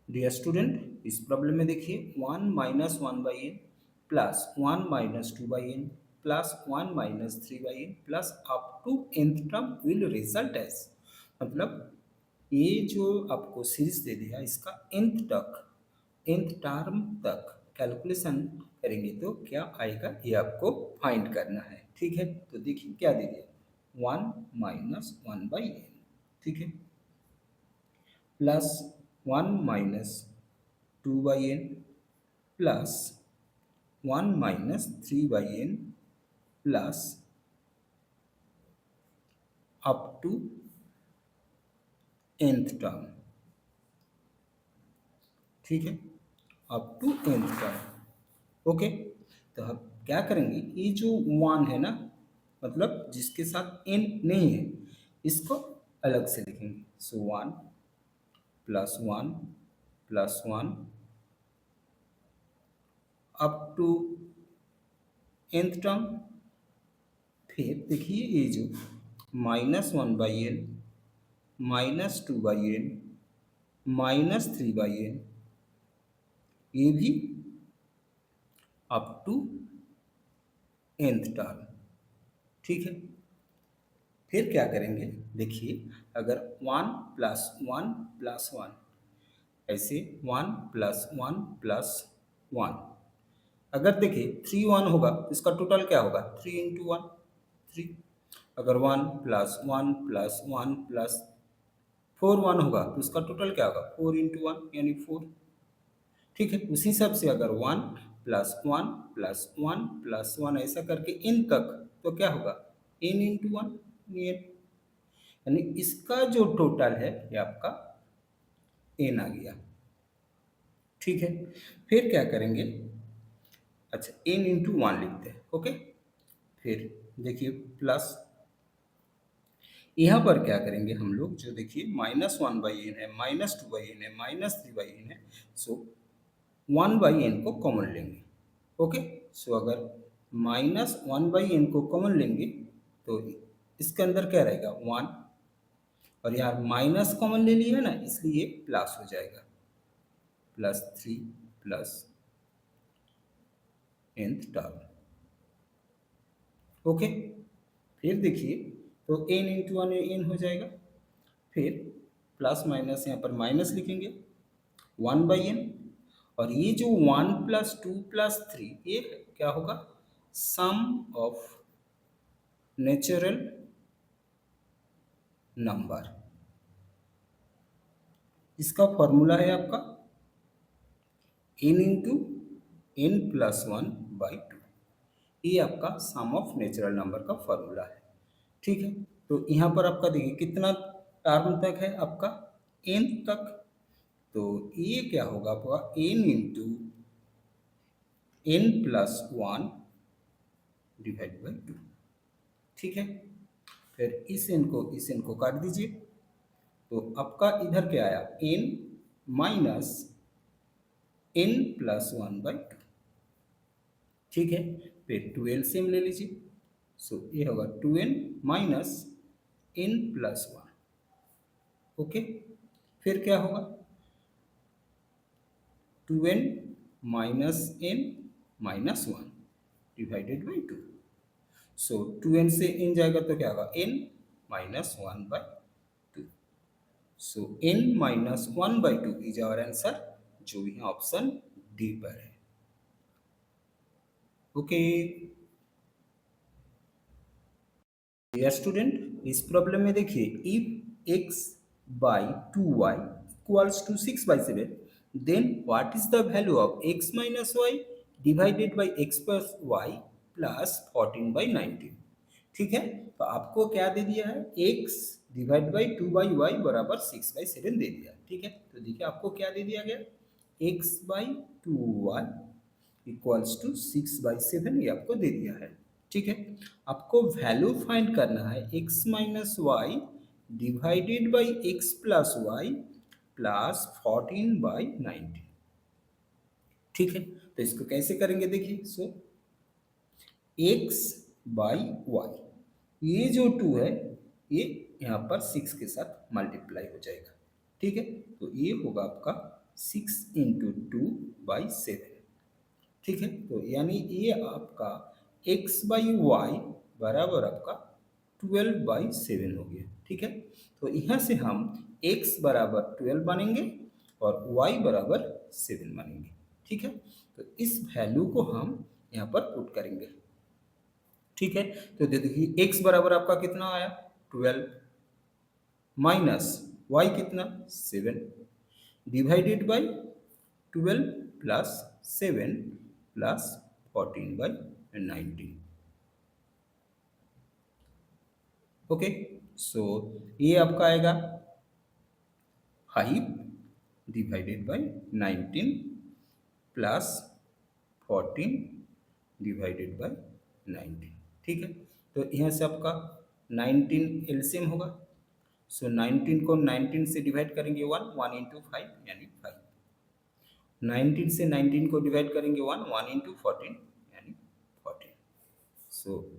Dear student, इस problem में देखिए 1 minus one by N plus 1 minus two by N plus 1 minus three by N plus up to nth term will result as, मतलब ये जो आपको series दे दिया इसका nth टर्म तक कैलकुलेशन करेंगे तो क्या आएगा ये आपको फाइंड करना है। ठीक है, तो देखिए क्या दे दिया 1 माइनस वन बाई एन, ठीक है, plus 1 minus two by N plus 1 minus three by N plus up to nth term, ठीक है, up to nth term. Okay, तो हम क्या करेंगे, ये जो 1 है ना, मतलब जिसके साथ n नहीं है, इसको अलग से लिखेंगे। So 1 plus one plus one up to nth term. फिर देखिए ये जो minus one by N minus two by N minus three by N, ये भी अप टू nth टर्म, ठीक है। फिर क्या करेंगे, देखिए अगर 1 प्लस वन प्लस वन, ऐसे 1 प्लस वन प्लस वन, अगर देखिए 3 1 होगा तो इसका टोटल क्या होगा, 3 इंटू वन 3। अगर 1 plus one plus one plus 4 1 होगा तो इसका टोटल क्या होगा, 4 इंटू वन यानी 4। ठीक है, उसी हिसाब से अगर 1 plus one plus one plus one ऐसा करके इन तक, तो क्या होगा n इंटू वन, यानी इसका जो टोटल है ये आपका n आ गया। ठीक है, फिर क्या करेंगे, अच्छा n इंटू वन लिखते हैं। ओके, फिर देखिए प्लस, यहाँ पर क्या करेंगे हम लोग, जो देखिए माइनस वन बाई एन है माइनस टू बाई एन है माइनस थ्री बाई एन है, सो वन बाई एन को कॉमन लेंगे। ओके, सो अगर माइनस वन बाई एन को कॉमन लेंगे तो इसके अंदर क्या रहेगा 1, और यार माइनस कॉमन ले लिया ना इसलिए प्लस हो जाएगा, plus three plus nth term. Okay, फिर देखिए तो n इंटू वन एन हो जाएगा, फिर प्लस माइनस यहाँ पर माइनस लिखेंगे 1 बाई एन, और ये जो 1 प्लस टू प्लस थ्री ये क्या होगा, सम ऑफ नेचुरल नंबर। इसका फॉर्मूला है आपका n into N plus one by two, ये आपका सम ऑफ नेचुरल नंबर का फॉर्मूला है। ठीक है, तो यहाँ पर आपका देखिए कितना टर्म तक है आपका n तक, तो ये क्या होगा आपका n into N plus one divide by two. ठीक है, फिर इस n को काट दीजिए, तो आपका इधर क्या आया n minus n plus one by two. ठीक है, फिर 2 एलसीएम ले लीजिए, सो ये होगा 2n minus n plus one. Okay, फिर क्या होगा 2n minus n minus one divided by two. So 2n से n जाएगा तो क्या होगा n minus one by two. So n minus one by two is our answer, जो यहाँ ऑप्शन डी पर है। ओके डियर स्टूडेंट, इस प्रॉब्लम में देखिए if x by two Y equals to six by seven, then what is the value of x minus Y divided by X plus Y plus 14 by 19। ठीक है, तो आपको क्या दे दिया है, x divide by two by Y बराबर six by seven दे दिया। ठीक है, तो देखिए आपको क्या दे दिया गया, x by two Y equals to six by seven, ये आपको दे दिया है। ठीक है, आपको वैल्यू फाइंड करना है x minus Y divided by X plus Y plus 14 by 19। ठीक है, तो इसको कैसे करेंगे, देखिए सो x बाई वाई, ये जो 2 है ये यहाँ पर 6 के साथ मल्टीप्लाई हो जाएगा। ठीक है, तो ये होगा आपका 6 × 2/7। ठीक है, तो यानी ये आपका x/y बराबर आपका 12/7 हो गया। ठीक है, तो यहाँ से हम x बराबर 12 मानेंगे और y बराबर 7 मानेंगे। ठीक है, तो इस वैल्यू को हम यहाँ पर पुट करेंगे। ठीक है, तो देखिए x बराबर आपका कितना आया 12 माइनस y कितना 7 divided by 12 plus 7 plus 14/19। Okay, so ये आपका आएगा 5 divided by 19 plus 14 divided by 19। ठीक है, तो यहाँ से आपका 19 एलसीएम होगा। सो 19 को 19 से डिवाइड करेंगे 1 इंटू 5 यानी 5। 19 से 19 को डिवाइड करेंगे 1 इंटू 14 यानी 14। सो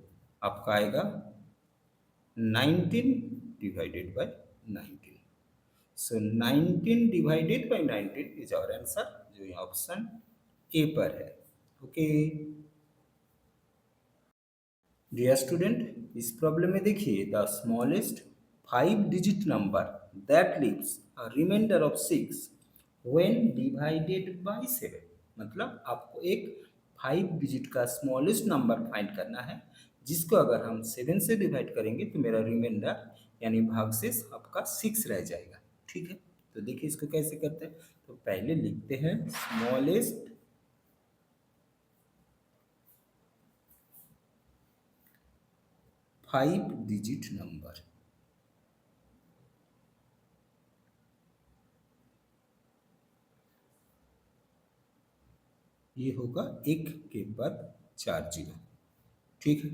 आपका आएगा 19 divided by 19। So 19 divided by 19 is our answer, जो यहाँ ऑप्शन ए पर है। ओके डियर स्टूडेंट, इस प्रॉब्लम में देखिए the smallest 5 digit number that leaves a remainder of 6 when divided by 7। मतलब आपको एक 5 डिजिट का स्मॉलेस्ट नंबर फाइंड करना है जिसको अगर हम 7 से डिवाइड करेंगे तो मेरा रिमाइंडर यानी भागशेष आपका 6 रह जाएगा। ठीक है, तो देखिए इसको कैसे करते हैं। तो पहले लिखते हैं स्मॉलेस्ट 5 डिजिट नंबर। ये होगा एक के बाद 4 जीरो। ठीक है,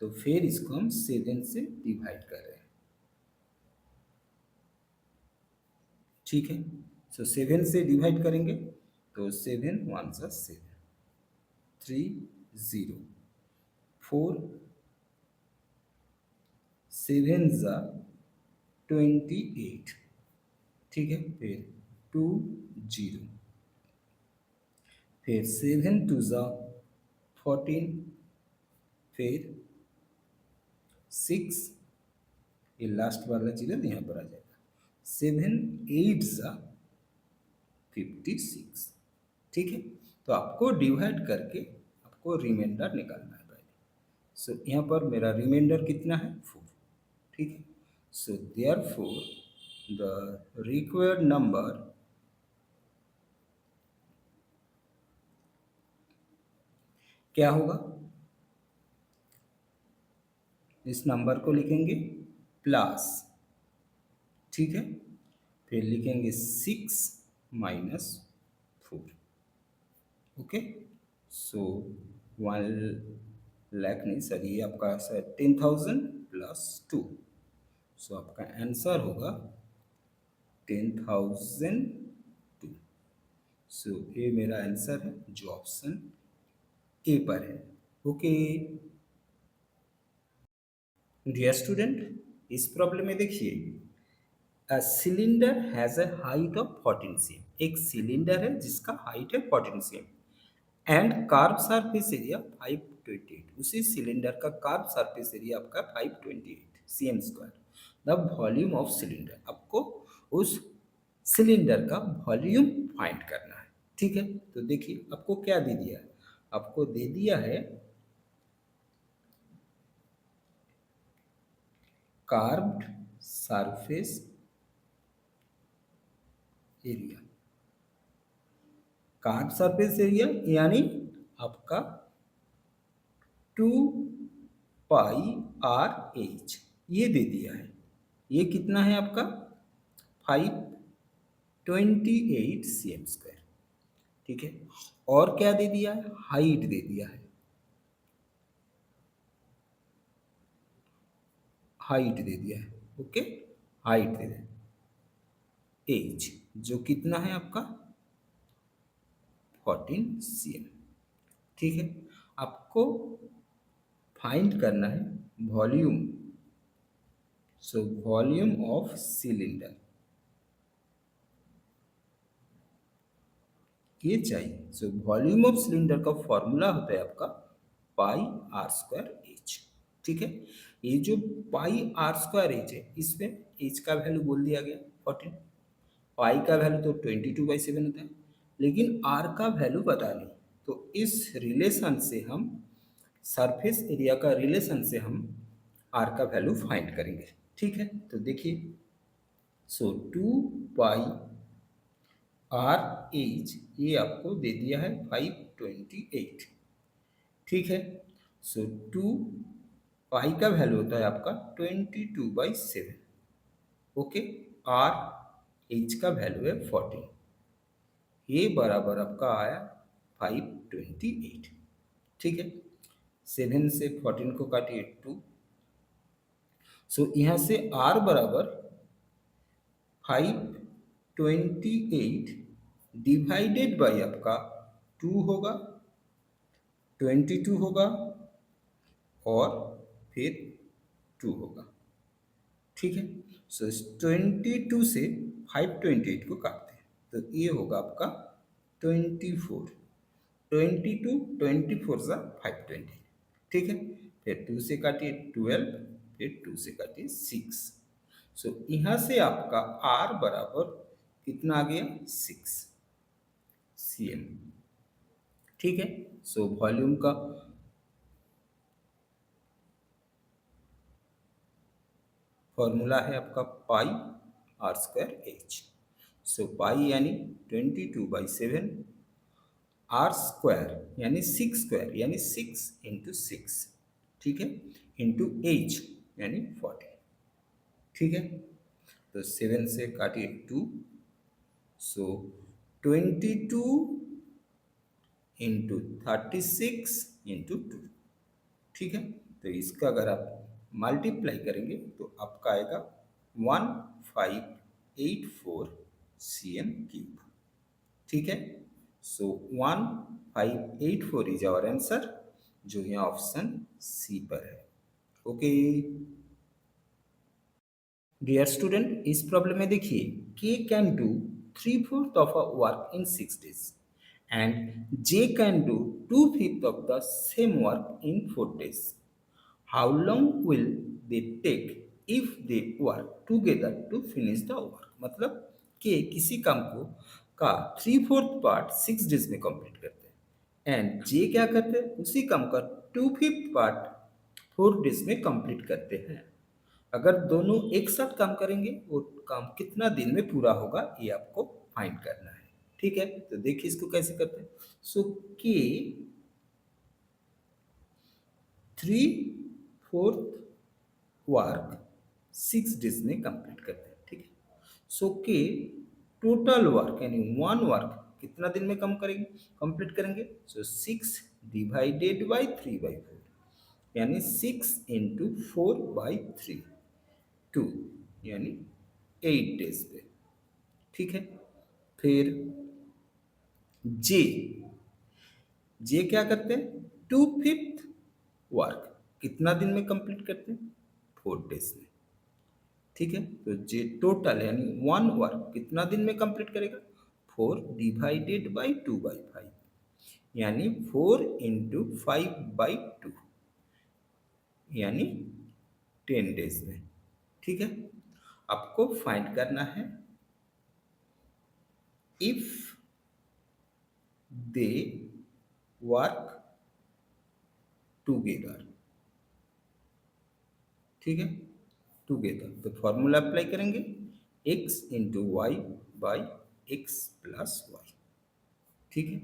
तो फिर इसको हम 7 से डिवाइड कर रहे हैं। ठीक है, सो 7 से डिवाइड करेंगे तो 7 1 सा 7, 3 0, 4 7 ज़ा 28। ठीक है, फिर 2 0, फिर 7 2 ज़ा 14, फिर 6, ये लास्ट वाला जीरो यहाँ पर आ जाएगा, 7 8 ज़ा 56। ठीक है, तो आपको डिवाइड करके आपको रिमाइंडर निकालना है पहले। सो यहाँ पर मेरा रिमाइंडर कितना है 4। ठीक है, so therefore the required number क्या होगा, इस नंबर को लिखेंगे प्लस। ठीक है, फिर लिखेंगे 6 माइनस 4। ओके, सो 1 लाख नहीं सर, ये आपका सर 10,000 प्लस 2। सो आपका आंसर होगा 10,002। सो ये मेरा आंसर है जो ऑप्शन ए पर है। ओके डियर स्टूडेंट, इस प्रॉब्लम में देखिए a cylinder has a height of 14 cm। एक सिलेंडर है जिसका हाइट है 14 cm and curve surface area 528। उसी सिलेंडर का कार्व सरफेस एरिया आपका 528 cm square. The volume of cylinder, आपको उस सिलेंडर का वॉल्यूम फाइंड करना है। ठीक है, तो देखिए आपको क्या दे दिया है, आपको दे दिया है carved surface area. Curve surface area यानी आपका 2πr/h ये दे दिया है। ये कितना है आपका 528 cm स्क्वायर। ठीक है, और क्या दे दिया है, हाइट दे दिया है, हाइट दे दिया है। ओके, हाइट दे दिया, एज जो कितना है आपका 14 cm। ठीक है, आपको फाइंड करना है volume. So volume of cylinder, ये चाहिए। सो वॉल्यूम ऑफ सिलेंडर का फॉर्मूला होता है आपका पाई आर स्क्वायर एच। ठीक है, ये जो पाई आर स्क्वायर एच है, इसमें एच का वैल्यू बोल दिया गया 14, पाई का वैल्यू तो 22/7 होता है, लेकिन आर का वैल्यू पता नहीं। तो इस रिलेशन से हम, सरफेस एरिया का रिलेशन से हम आर का वैल्यू फाइंड करेंगे। ठीक है, तो देखिए, सो 2 पाई आर एच ये आपको दे दिया है 528। ठीक है, सो 2 पाई का वैल्यू होता है आपका 22/7। ओके, आर एच का वैल्यू है 14, ये बराबर आपका आया 528। ठीक है, 7 से 14 को काटिए 2, सो यहाँ से आर बराबर 528 डिवाइडेड बाई आपका 2 होगा, 22 होगा और फिर 2 होगा। ठीक है, सो 22 से 528 को काटते हैं तो ये होगा आपका 24, 22, 24 सा 520। ठीक है, फिर 2 से काटिए 12, फिर 2 से काटिए 6। सो यहाँ से आपका R बराबर कितना आ गया 6 cm। ठीक है, सो वॉल्यूम का फॉर्मूला है आपका पाई आर स्क्वायर एच। सो पाई यानी 22/7, आर स्क्वायर यानी 6 स्क्वायर यानी 6 × 6। ठीक है, इंटू एच यानी 40। ठीक है, तो 7 से काटिए 2, सो 22 इंटू 36 × 2। ठीक है, तो इसका अगर आप मल्टीप्लाई करेंगे तो आपका आएगा 1584 cm3। ठीक है, सो 1584 इज आवर आंसर, जो यहाँ ऑप्शन सी पर है। ओके डियर स्टूडेंट, इस प्रॉब्लम में देखिए, K can do 3/4 of a work in 6 days and J can do 2/5 of the same work in 4 days। How long will they take if they work together to finish the work. मतलब कि किसी काम को का 3/4 part 6 days में complete करते हैं and जे क्या करते हैं, उसी काम का 2/5 पार्ट 4 days में कंप्लीट करते हैं। अगर दोनों एक साथ काम करेंगे वो काम कितना दिन में पूरा होगा, ये आपको फाइंड करना है। ठीक है, तो देखिए इसको कैसे करते हैं। सो के 3/4 वर्क 6 days में कंप्लीट करते हैं। ठीक है, सो के टोटल वर्क यानी 1 वर्क कितना दिन में कम करेंगे, कंप्लीट करेंगे। सो 6 डिवाइडेड बाई 3/4 यानी 6 × 4/3, 2 यानी 8 days पे। ठीक है, फिर जे, जे क्या करते हैं, 2/5 वर्क कितना दिन में कंप्लीट करते हैं, 4 days में। ठीक है, तो जे टोटल यानी 1 वर्क कितना दिन में कंप्लीट करेगा, 4 डिवाइडेड बाई 2/5 यानी 4 × 5/2 यानी 10 days में। ठीक है, आपको फाइंड करना है इफ दे वर्क टुगेदर। ठीक है, टुगेदर तो फॉर्मूला अप्लाई करेंगे, x × y by x plus Y. ठीक है,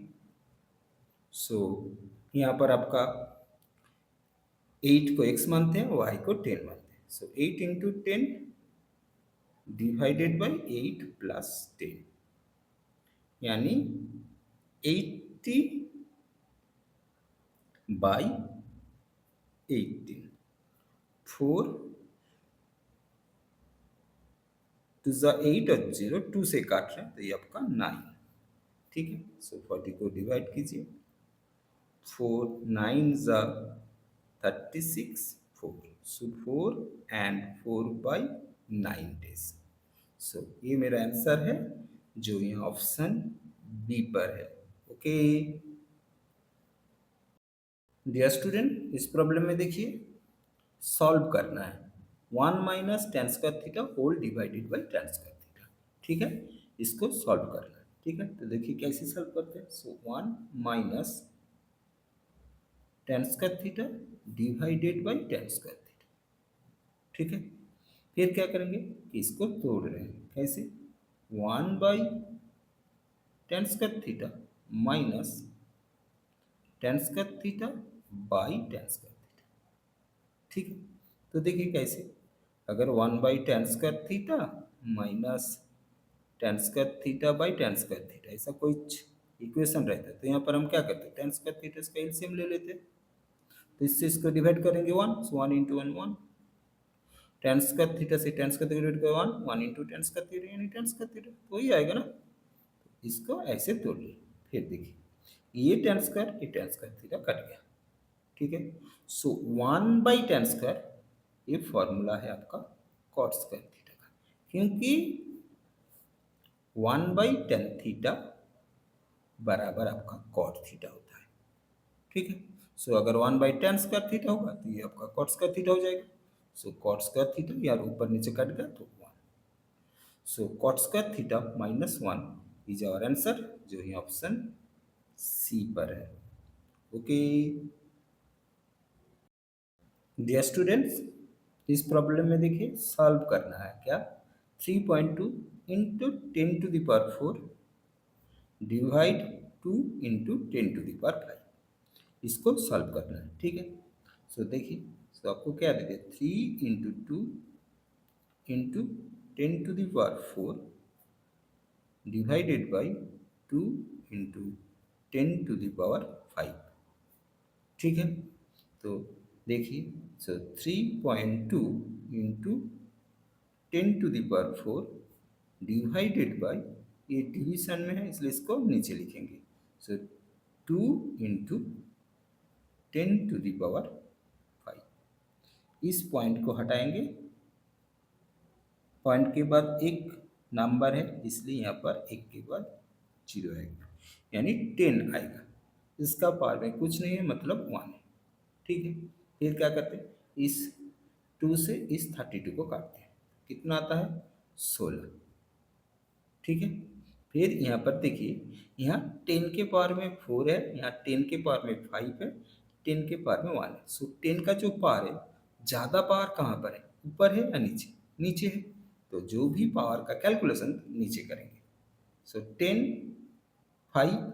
सो यहाँ पर आपका 8 को x मानते हैं, y को 10 मानते हैं। सो 8 × 10 डिवाइडेड बाई 8 प्लस 10 यानी 80 बाई 18। 4 2 ज़ा 8 और 0 2 से काट रहे हैं तो ये आपका 9। ठीक है, सो 40 को डिवाइड कीजिए, 4 9 ज़ा 36, 4 सो 4 एंड 4/9 days। सो ये मेरा आंसर है जो यहाँ ऑप्शन बी पर है। ओके डियर स्टूडेंट, इस प्रॉब्लम में देखिए सॉल्व करना है 1 minus ten square theta whole divided by ten square theta. ठीक है, इसको सॉल्व करना है। ठीक है, तो देखिए कैसे सॉल्व करते हैं। सो 1 minus ten square theta divided by ten square theta. ठीक है, फिर क्या करेंगे कि इसको तोड़ रहे हैं। कैसे? 1 by ten square theta minus ten square theta by ten square theta. ठीक है, तो देखिए कैसे, अगर 1 by ten square theta minus ten square theta by ten square theta ऐसा कोई इक्वेशन रहता है, तो यहाँ पर हम क्या करते हैं, टेन स्क्वायर थीटा इसका एलसीएम ले लेते हैं। तो इससे इसको डिवाइड करेंगे 1, सो 1 इंटू 1 1, टेन स्क्वायर थीटा से टेन स्क्वायर थीटा डिवाइड कर 1 1 इंटू टेन स्क्वायर थीटा यानी टेन स्क्वायर थीटा, तो वही आएगा ना। इसको ऐसे तोड़ लिया। फिर देखिए ये टेन स्क्वायर थीटा कट गया। ठीक है, सो 1 बाई टेन स्क्वायर ये फॉर्मूला है आपका कॉट स्क्वायर थीटा का, क्योंकि 1 बाई टेन थीटा बराबर आपका कॉट थीटा होता है। ठीक है, सो अगर 1 बाई टेन स्क्वायर थीटा होगा तो ये आपका कॉट स्क्वायर थीटा हो जाएगा। सो कॉट स्क्वायर थीटा यार ऊपर नीचे कट गया तो 1, so cot square theta minus 1 is our answer, जो ही ऑप्शन सी पर है। ओके डियर स्टूडेंट्स, इस प्रॉब्लम में देखिए सॉल्व करना है क्या, 3.2 into ten to the power 4 divide 2 into ten to the power 5, इसको सॉल्व करना है। ठीक है, सो देखिए, सो आपको क्या दे दिया, 3 into two into ten to the power 4 divided by 2 into ten to the power 5। ठीक है, तो देखिए, so 3.2 into ten to the power 4 divided by, ये डिवीजन में है इसलिए इसको नीचे लिखेंगे, so 2 into ten to the power 5। इस पॉइंट को हटाएंगे, पॉइंट के बाद एक नंबर है इसलिए यहाँ पर एक के बाद 0 आएगा यानी 10 आएगा। इसका पावर में कुछ नहीं है मतलब 1 है। ठीक है, फिर क्या करते हैं, इस 2 से इस 32 को काटते हैं, कितना आता है 16। ठीक है, फिर यहाँ पर देखिए, यहाँ 10 के पावर में 4 है, यहाँ 10 के पावर में 5 है, 10 के पावर में 1 है। सो 10 का जो पावर है, ज़्यादा पावर कहाँ पर है, ऊपर है या नीचे, नीचे है, तो जो भी पावर का कैलकुलेशन नीचे करेंगे। सो 10 5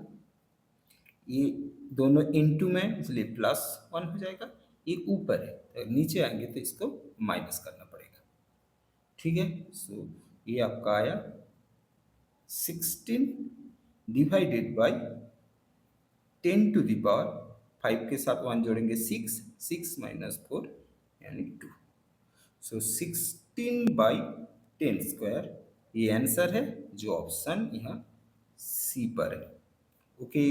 ये दोनों इनटू में इसलिए प्लस 1 हो जाएगा, ये ऊपर है तो नीचे आएंगे तो इसको माइनस करना पड़ेगा। ठीक है, सो ये आपका आया 16 divided by 10 to the power 5 के साथ 1 जोड़ेंगे 6, 6 माइनस 4 यानी 2, सो 16 बाई 10 स्क्वायर ये आंसर है, जो ऑप्शन यहाँ सी पर है। ओके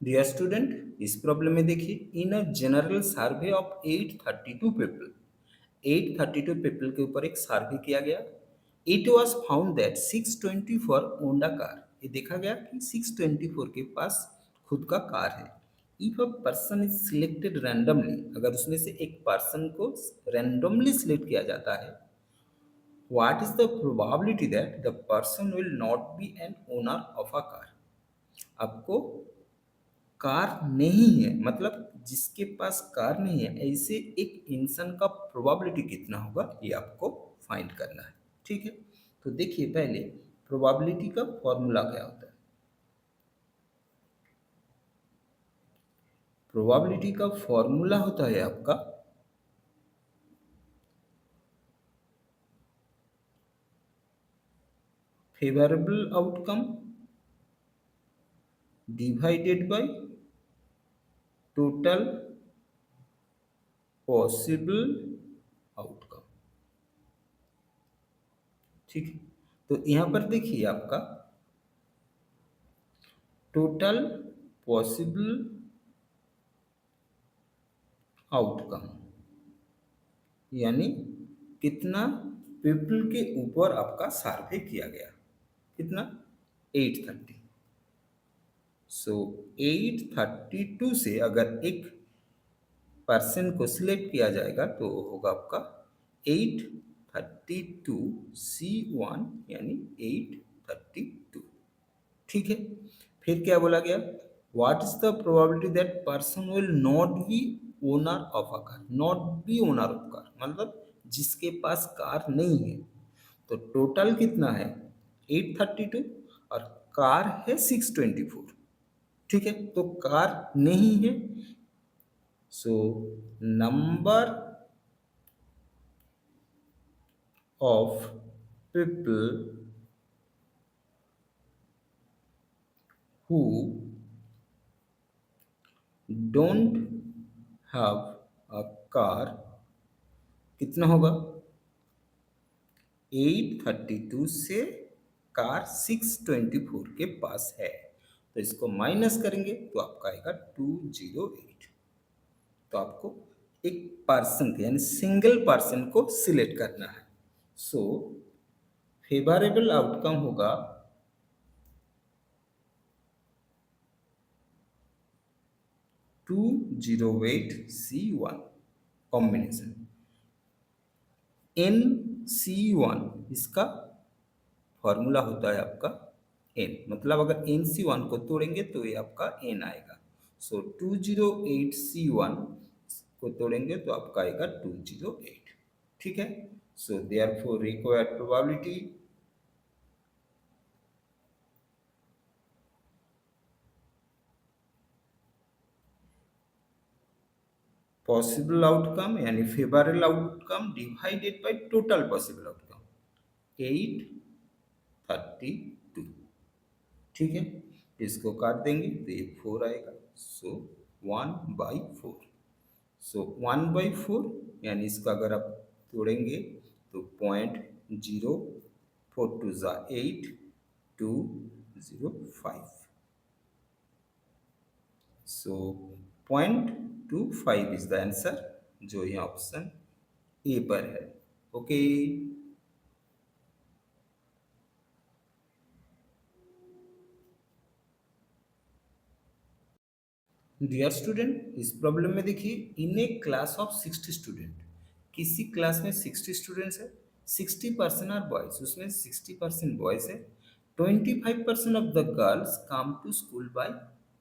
डियर स्टूडेंट, इस प्रॉब्लम में देखिए, in a general survey of 832 people, 832 people के ऊपर एक सर्वे किया गया। It was found that 624 owned a car, ये देखा गया कि 624 के पास खुद का कार है। If a person is selected randomly, अगर उसमें से एक पर्सन को रैंडमली सिलेक्ट किया जाता है, what is the probability that the person will not be an owner of a car. आपको कार नहीं है मतलब जिसके पास कार नहीं है ऐसे एक इंसान का प्रोबेबिलिटी कितना होगा, ये आपको फाइंड करना है। ठीक है, तो देखिए पहले प्रोबेबिलिटी का फॉर्मूला क्या होता है। प्रोबेबिलिटी का फॉर्मूला होता है आपका favourable outcome divided by total possible outcome. ठीक है, तो यहाँ पर देखिए आपका टोटल पॉसिबल आउटकम यानी कितना पीपल के ऊपर आपका सर्वे किया गया, कितना 830। सो 832 से अगर एक पर्सन को सिलेक्ट किया जाएगा तो होगा आपका 832C1 यानी 832। ठीक है, फिर क्या बोला गया, what is the probability that person will not be owner of a car, not be owner of car मतलब जिसके पास कार नहीं है। तो टोटल कितना है 832 और कार है 624। ठीक है, तो कार नहीं है, so number of people who don't have a car कितना होगा 832 से कार 624 के पास है, तो इसको माइनस करेंगे तो आपका आएगा 208। तो आपको एक पर्सन को यानी सिंगल पर्सन को सिलेक्ट करना है। सो फेवरेबल आउटकम होगा 208C1 कॉम्बिनेशन। NC1 इसका फॉर्मूला होता है आपका n, मतलब अगर NC1 को तोड़ेंगे तो ये आपका n आएगा। सो 208C1 को तोड़ेंगे तो आपका आएगा 208। ठीक है, so therefore required probability possible outcome यानी favourable outcome divided by total possible outcome 832। ठीक है, इसको काट देंगे तो ये 4 आएगा। सो 1/4। सो 1/4 यानी इसका अगर आप तोड़ेंगे तो 0.04 टू ज़ा 8 205। सो 0.25 इज द आंसर जो यहाँ ऑप्शन ए पर है। ओके डियर स्टूडेंट, इस प्रॉब्लम में देखिए इन ए क्लास ऑफ 60 स्टूडेंट, किसी क्लास में 60 स्टूडेंट्स है, 60% आर बॉयज, उसमें 60% बॉयज है, 25% of the girls come to school by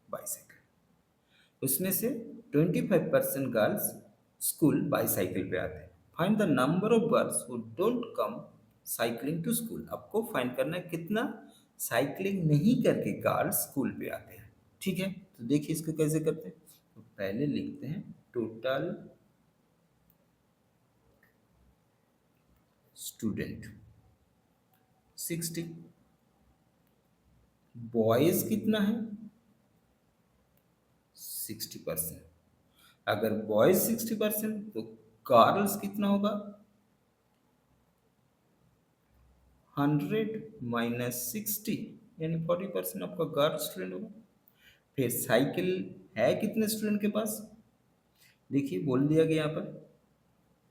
bicycle, उसमें से 25% गर्ल्स स्कूल बाईसाइकिल पे आते हैं। Find the number of girls who don't come cycling to school, आपको फाइंड करना है कितना साइकिलिंग नहीं करके गर्ल्स स्कूल पे आते हैं। ठीक है, तो देखिए इसको कैसे करते हैं, तो पहले लिखते हैं टोटल स्टूडेंट 60, बॉयज कितना है 60%, अगर बॉयज 60% तो गर्ल्स कितना होगा 100 माइनस 60 यानी 40% आपका गर्ल स्टूडेंट होगा। फिर साइकिल है कितने स्टूडेंट के पास, देखिए बोल दिया गया यहाँ पर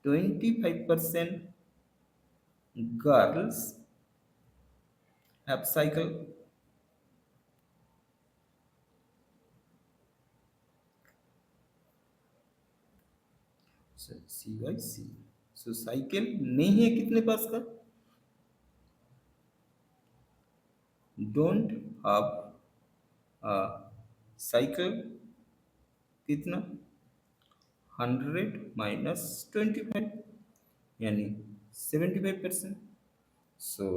25% girls have cycle, CY/C। So cycle नहीं है कितने पास का, डोंट हैव साइकिल कितना 100 माइनस 25 यानी 75%। सो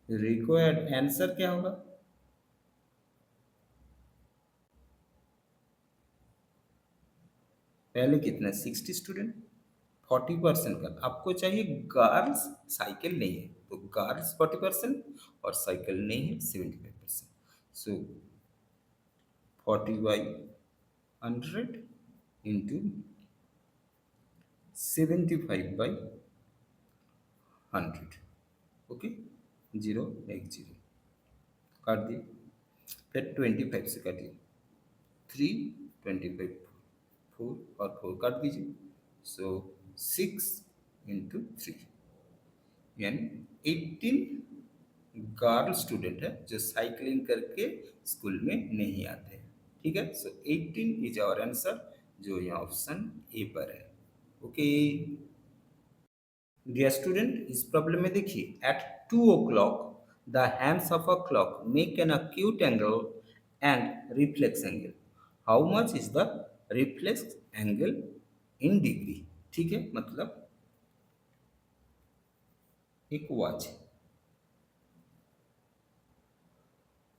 रिक्वायर्ड आंसर क्या होगा, पहले कितना 60 स्टूडेंट 40% का, आपको चाहिए गर्ल्स साइकिल नहीं है तो गर्ल्स 40% और साइकिल नहीं है 75%। सो 40/100 इंटू 75/100। ओके, 0 1 0 काट दिए, फिर 25 से काटिए 3 25 4 और 4 काट दीजिए। सो 6 इंटू 3 यानी 18 गर्ल स्टूडेंट है जो साइकिलिंग करके स्कूल में नहीं आते हैं। ठीक है, सो 18 इज आवर आंसर, जो यहाँ ऑप्शन ए पर है। ओके डियर स्टूडेंट, इस प्रॉब्लम में देखिए, at 2 o'clock the hands of a clock make an acute angle and reflex angle. How much is the reflex angle in degree. ठीक है, मतलब एक वॉच है,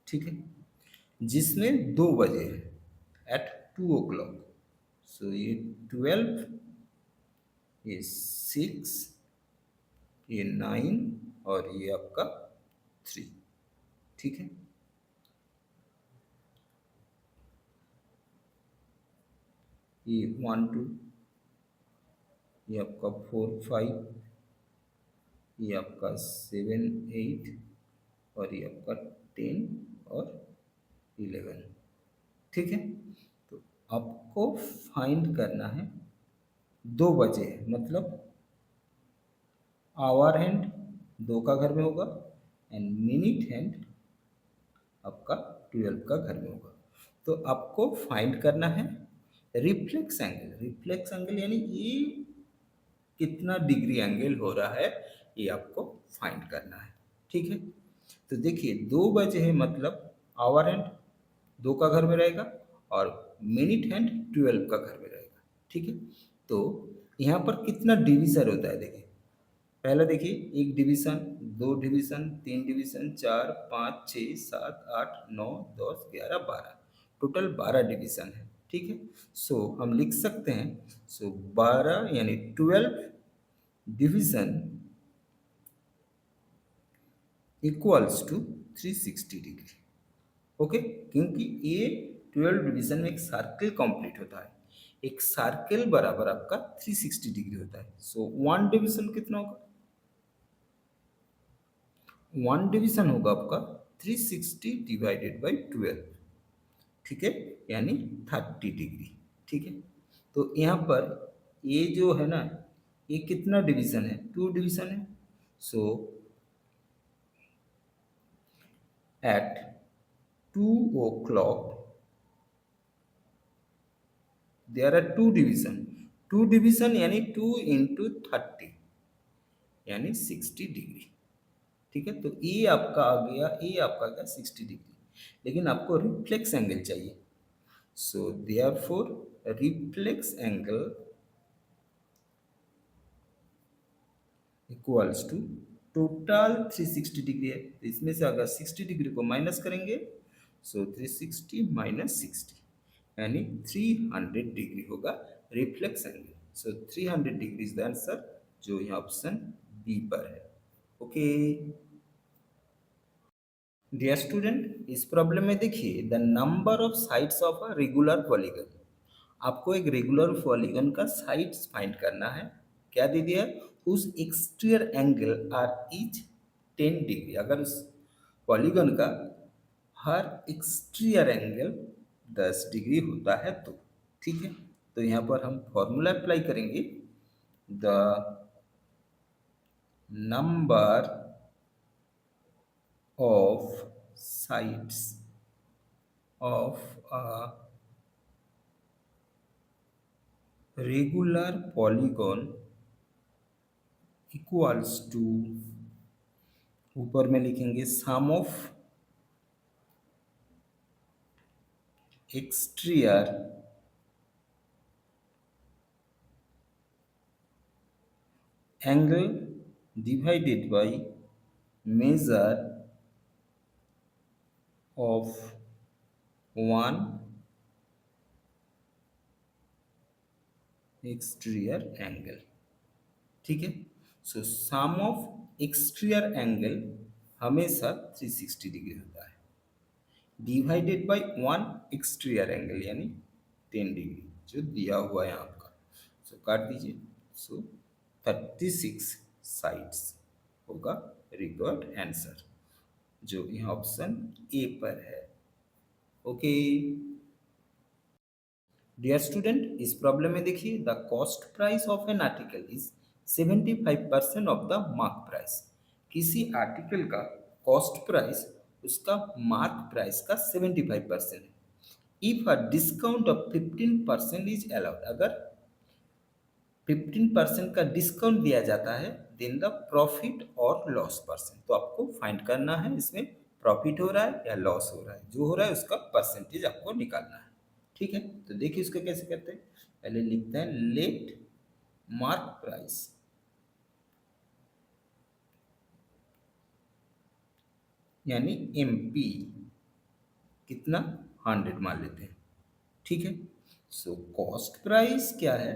ठीक है, जिसमें 2 बजे है, एट 2 o'clock। सो ये 12, ये 6, ये 9 और ये आपका 3। ठीक है, ये 1 2, ये आपका 4 5, ये आपका 7 8 और ये आपका 10 और 11। ठीक है, तो आपको फाइंड करना है 2 बजे, मतलब आवर हैंड 2 का घर में होगा एंड मिनट हैंड आपका 12 का घर में होगा। तो आपको फाइंड करना है रिफ्लेक्स एंगल। रिफ्लेक्स एंगल यानी ये कितना डिग्री एंगल हो रहा है, ये आपको फाइंड करना है। ठीक है, तो देखिए 2 बजे है, मतलब आवर हैंड 2 का घर में रहेगा और मिनट हैंड 12 का घर में रहेगा। ठीक है, तो यहाँ पर कितना डिवीजन होता है देखिए। पहला देखिए, 1 division, 2 division, 3 division, 4 5 6 7 8 9 10 11 12, total 12 division है। ठीक है, सो हम लिख सकते हैं, सो 12 यानी 12 division equals to 360 degree. Okay, क्योंकि ये 12 डिवीजन में एक सर्कल कंप्लीट होता है, एक सर्कल बराबर आपका 360 डिग्री होता है। सो 1 डिवीजन कितना होगा, 1 डिवीजन होगा आपका 360 डिवाइडेड बाई 12। ठीक है, यानी 30 डिग्री। ठीक है, तो यहाँ पर ये जो है ना, ये कितना डिवीजन है, 2 डिवीजन है। So at 2 o'clock there are 2 division. 2 division यानी 2 इंटू 30 यानी 60 डिग्री। ठीक है, तो ये आपका आ गया, ये आपका आ गया 60 डिग्री, लेकिन आपको रिफ्लेक्स एंगल चाहिए। So therefore reflex angle equals to, total 360 degree है, तो इसमें से अगर 60 डिग्री को माइनस करेंगे, सो 360 माइनस 60 यानी 300 डिग्री होगा reflex angle. So 300 degree is the answer, जो यहाँ ऑप्शन बी पर है। ओके डियर स्टूडेंट, इस प्रॉब्लम में देखिए, the number of sides of a regular polygon. आपको एक रेगुलर पॉलीगन का साइड्स फाइंड करना है। क्या दे दिया है, उस exterior angle are each 10 degree. अगर उस पॉलीगन का हर एक्सटीरियर एंगल 10 डिग्री होता है तो। ठीक है, तो यहाँ पर हम फॉर्मूला अप्लाई करेंगे, the number of sides of a regular polygon equals to, ऊपर में लिखेंगे sum of exterior angle divided by measure of one exterior angle. ठीक है, so sum of exterior angle हमेशा 360 डिग्री होता है, divided by one exterior angle यानी 10 degree जो दिया हुआ है आपका। सो काट दीजिए, सो 36 साइड्स होगा रिक्वायर्ड आंसर, जो यहाँ ऑप्शन ए पर है। ओके डियर स्टूडेंट, इस प्रॉब्लम में देखिए, the cost price of an article is 75% of the mark price. किसी आर्टिकल का कॉस्ट प्राइस उसका मार्क प्राइस का 75% है। If a discount of 15% is allowed, अगर 15% का डिस्काउंट दिया जाता है, देन द प्रॉफिट और लॉस परसेंट। तो आपको फाइंड करना है इसमें प्रॉफिट हो रहा है या लॉस हो रहा है, जो हो रहा है उसका परसेंटेज आपको निकालना है। ठीक है, तो देखिए इसको कैसे करते हैं। पहले लिखते हैं लेट मार्क प्राइस यानी एमपी कितना 100 मान लेते हैं। ठीक है, सो कॉस्ट प्राइस क्या है,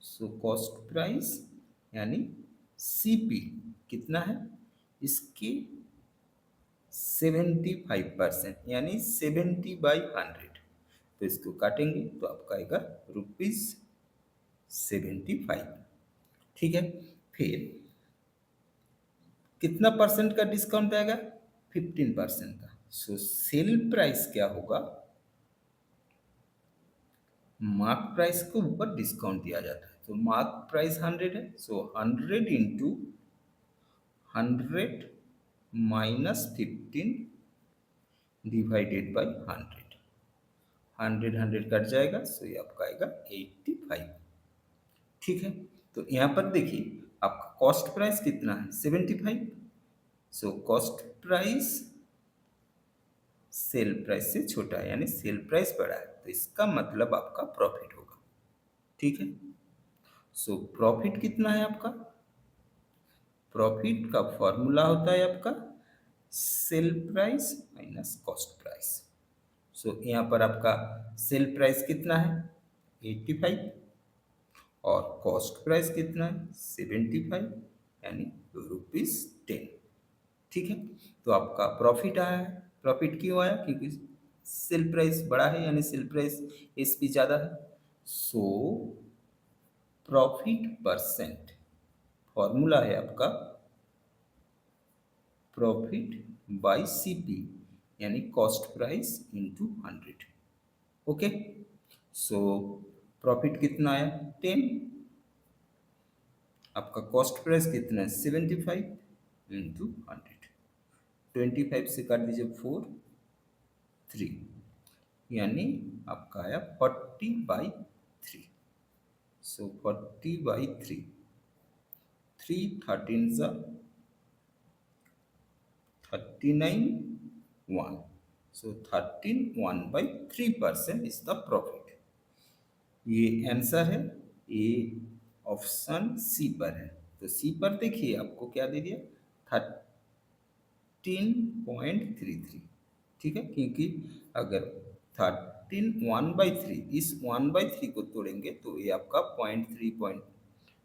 सो कॉस्ट प्राइस यानी सीपी कितना है, इसके 75% यानी 70/100। तो इसको काटेंगे तो आपका आएगा ₹75। ठीक है, फिर कितना परसेंट का डिस्काउंट आएगा, 15% का। सो सेल प्राइस क्या होगा, मार्क प्राइस के ऊपर डिस्काउंट दिया जाता है, तो मार्क प्राइस 100 है, सो 100 into 100 minus 15 divided by 100। 100 cut जाएगा, सो ये आपका आएगा 85। ठीक है, तो यहाँ पर देखिए आपका कॉस्ट प्राइस कितना है 75, so cost price sale price से छोटा है यानी सेल प्राइस बड़ा है, तो इसका मतलब आपका प्रॉफिट होगा। ठीक है, सो प्रॉफिट कितना है आपका, प्रॉफिट का फॉर्मूला होता है आपका sale price minus cost price. So यहाँ पर आपका सेल प्राइस कितना है 85 और कॉस्ट प्राइस कितना है 75 यानी ₹10। ठीक है, तो आपका प्रॉफिट आया है। प्रॉफिट क्यों आया, क्योंकि सेल प्राइस बड़ा है यानी सेल प्राइस एसपी ज़्यादा है। सो प्रॉफिट परसेंट फॉर्मूला है आपका प्रॉफिट बाय सीपी यानी cost price into 100। Okay, so profit कितना आया 10, आपका कॉस्ट प्राइस कितना है 75 इंटू 100। 25 से काट दीजिए 4 3 यानी आपका आया 40/3। सो 40/3, 3 13 सा 39 1, सो 13 1/3% इज द प्रॉफिट। ये आंसर है, ये ऑप्शन सी पर है। तो सी पर देखिए आपको क्या दे दिया 13.33। ठीक है, क्योंकि अगर 13 1/3 इस 1/3 को तोड़ेंगे तो ये आपका 0.3 पॉइंट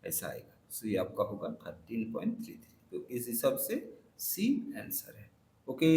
ऐसा आएगा, सो ये आपका होगा 13.33। तो इस हिसाब से सी आंसर है। ओके।